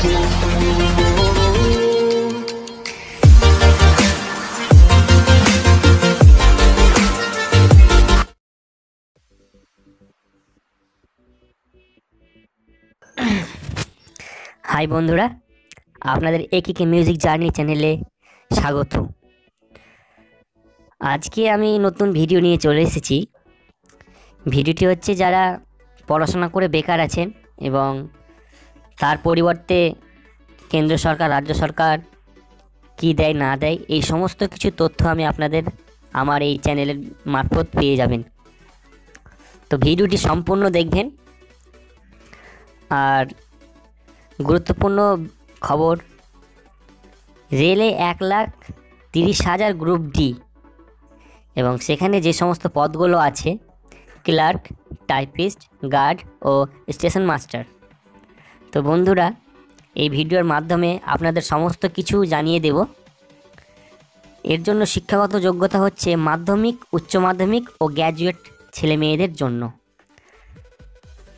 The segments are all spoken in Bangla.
হাই বন্ধুরা, আপনাদের একিকে মিউজিক জার্নি চ্যানেলে স্বাগত। আজকে আমি নতুন ভিডিও নিয়ে চলে এসেছি। ভিডিওটি হচ্ছে যারা পড়াশোনা করে বেকার আছেন এবং তার পরিবর্তে কেন্দ্র সরকার, রাজ্য সরকার কি দেয় না দেয় এই সমস্ত কিছু তথ্য আমি আপনাদের আমার এই চ্যানেলের মারফত পেয়ে যাবেন। তো ভিডিওটি সম্পূর্ণ দেখবেন। আর গুরুত্বপূর্ণ খবর, রেলে 1,30,000 গ্রুপ ডি এবং সেখানে যে সমস্ত পদগুলো আছে ক্লার্ক, টাইপিস্ট, গার্ড ও স্টেশন মাস্টার। তো বন্ধুরা, এই ভিডিওর মাধ্যমে আপনাদের সমস্ত কিছু জানিয়ে দেব। এর জন্য শিক্ষাগত যোগ্যতা হচ্ছে মাধ্যমিক, উচ্চ মাধ্যমিক ও গ্র্যাজুয়েট ছেলে মেয়েদের জন্য।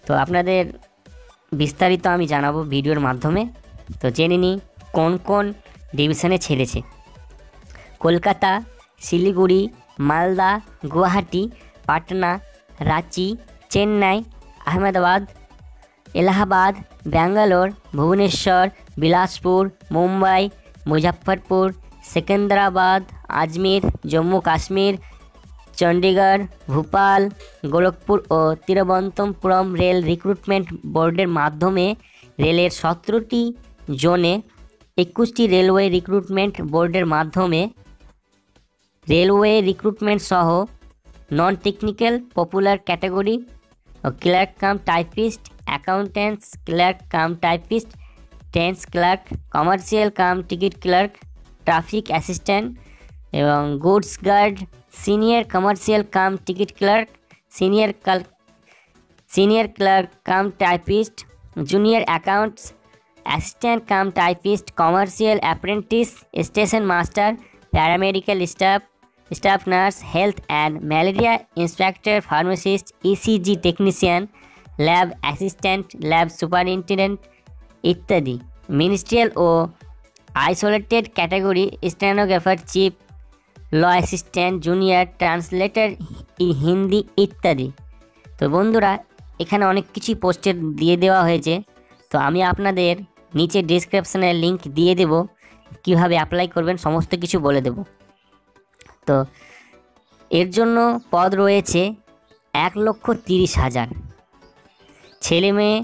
তো আপনাদের বিস্তারিত আমি জানাবো ভিডিওর মাধ্যমে। তো জেনে নিই কোন কোন ডিভিশনে ছেড়েছে। কলকাতা, শিলিগুড়ি, মালদা, গুয়াহাটি, পাটনা, রাঁচি, চেন্নাই, আহমেদাবাদ, এলাহাবাদ, ব্যাঙ্গালোর, ভুবনেশ্বর, বিলাসপুর, মুম্বাই, মুজফ্ফরপুর, সেকেন্দ্রাবাদ, আজমির, জম্মু কাশ্মীর, চণ্ডীগড়, ভোপাল, গোরখপুর ও তিরুবনন্তপুরম রেল রিক্রুটমেন্ট বোর্ডের মাধ্যমে রেলের 17টি জোনে 21টি রেলওয়ে রিক্রুটমেন্ট বোর্ডের মাধ্যমে রেলওয়ে রিক্রুটমেন্ট সহ নন টেকনিক্যাল পপুলার ক্যাটাগরি ও clerk cum typist, accountants clerk cum typist, trains clerk, commercial cum ticket clerk, traffic assistant এবং goods guard, senior commercial cum ticket clerk, senior clerk cum typist, junior accounts assistant cum typist, commercial apprentice, station master, paramedical staff nurse, health and malaria inspector, pharmacist, ECG technician, lab assistant, lab superintendent ইত্যাদি। মিনিস্ট্রিয়াল ও isolated category stenographer, chief law assistant, junior translator Hindi ইত্যাদি। তো বন্ধুরা, এখানে অনেক কিছুই পোস্টের দিয়ে দেওয়া হয়েছে। তো আমি আপনাদের নিচে ডিসক্রিপশানে লিংক দিয়ে দেব, কিভাবে অ্যাপ্লাই করবেন সমস্ত কিছু বলে দেব। তো এর জন্য পদ রয়েছে 1,30,000। ছেলে মেয়ে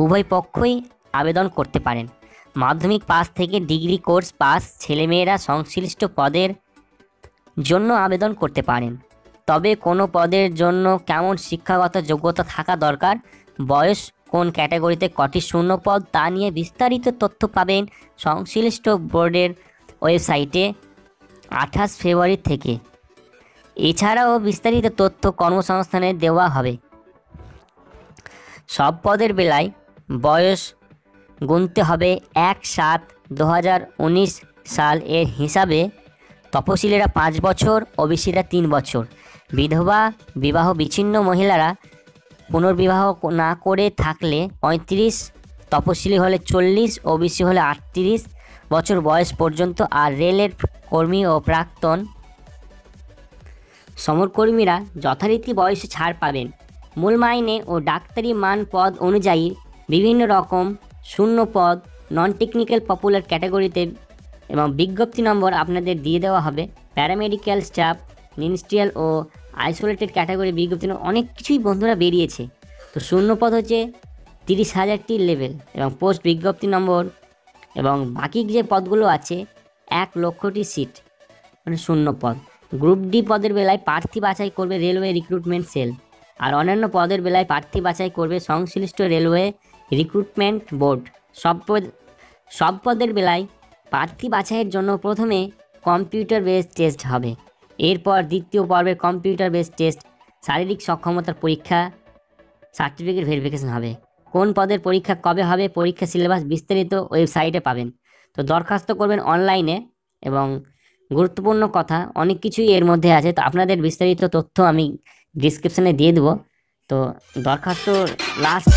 উভয় পক্ষই আবেদন করতে পারেন। মাধ্যমিক পাস থেকে ডিগ্রি কোর্স পাস ছেলেমেয়েরা সংশ্লিষ্ট পদের জন্য আবেদন করতে পারেন। তবে কোনো পদের জন্য কেমন শিক্ষাগত যোগ্যতা থাকা দরকার, বয়স, কোন ক্যাটাগরিতে কটি শূন্য পদ, তা নিয়ে বিস্তারিত তথ্য পাবেন সংশ্লিষ্ট বোর্ডের ওয়েবসাইটে 28 ফেব্রুয়ারি থেকে। এছাড়াও বিস্তারিত তথ্য কর্মসংস্থানে দেওয়া হবে। সব পদের বেলায় বয়স গুনতে হবে 1/7/2019 সাল এর হিসাবে। তপশিলীরা 5 বছর, ওবিসিরা 3 বছর। বিধবা, বিবাহ বিচ্ছিন্ন মহিলারা পুনর্বিবাহ না করে থাকলে 35, তপশিলি হলে 40, ওবিসি হলে 38 বছর বয়স পর্যন্ত। আর রেলের কর্মী ও প্রাক্তন সমরকর্মীরা যথারীতি বয়সে ছাড় পাবেন। মূল মাইনে ও ডাক্তারি মান পদ অনুযায়ী বিভিন্ন রকম শূন্য পদ নন টেকনিক্যাল পপুলার ক্যাটাগরিতে এবং বিজ্ঞপ্তি নম্বর আপনাদের দিয়ে দেওয়া হবে। প্যারামেডিক্যাল স্টাফ, মিনিস্ট্রিয়াল ও আইসোলেটেড ক্যাটাগরি বিজ্ঞপ্তি অনেক কিছুই বন্ধুরা বেরিয়েছে। তো শূন্য পদ হচ্ছে 30,000টি লেভেল এবং পোস্ট বিজ্ঞপ্তি নম্বর, এবং বাকি যে পদগুলো আছে 1,00,000টি সিট, মানে শূন্য পদ। গ্রুপ ডি পদের বেলায় প্রার্থী বাছাই করবে রেলওয়ে রিক্রুটমেন্ট সেল, আর অন্যান্য পদের বেলায় প্রার্থী বাছাই করবে সংশ্লিষ্ট রেলওয়ে রিক্রুটমেন্ট বোর্ড। সব পদের বেলায় প্রার্থী বাছাইয়ের জন্য প্রথমে কম্পিউটার বেসড টেস্ট হবে। এরপর দ্বিতীয় পর্বের কম্পিউটার বেসড টেস্ট, শারীরিক সক্ষমতার পরীক্ষা, সার্টিফিকেট ভেরিফিকেশন হবে। কোন পদের পরীক্ষা কবে হবে, পরীক্ষা সিলেবাস বিস্তারিত ওয়েবসাইটে পাবেন। তো দরখাস্ত করবেন অনলাইনে, এবং গুরুত্বপূর্ণ কথা অনেক কিছুই এর মধ্যে আছে। তো আপনাদের বিস্তারিত তথ্য আমি ডিসক্রিপশানে দিয়ে দেবো। তো দরখাস্ত লাস্ট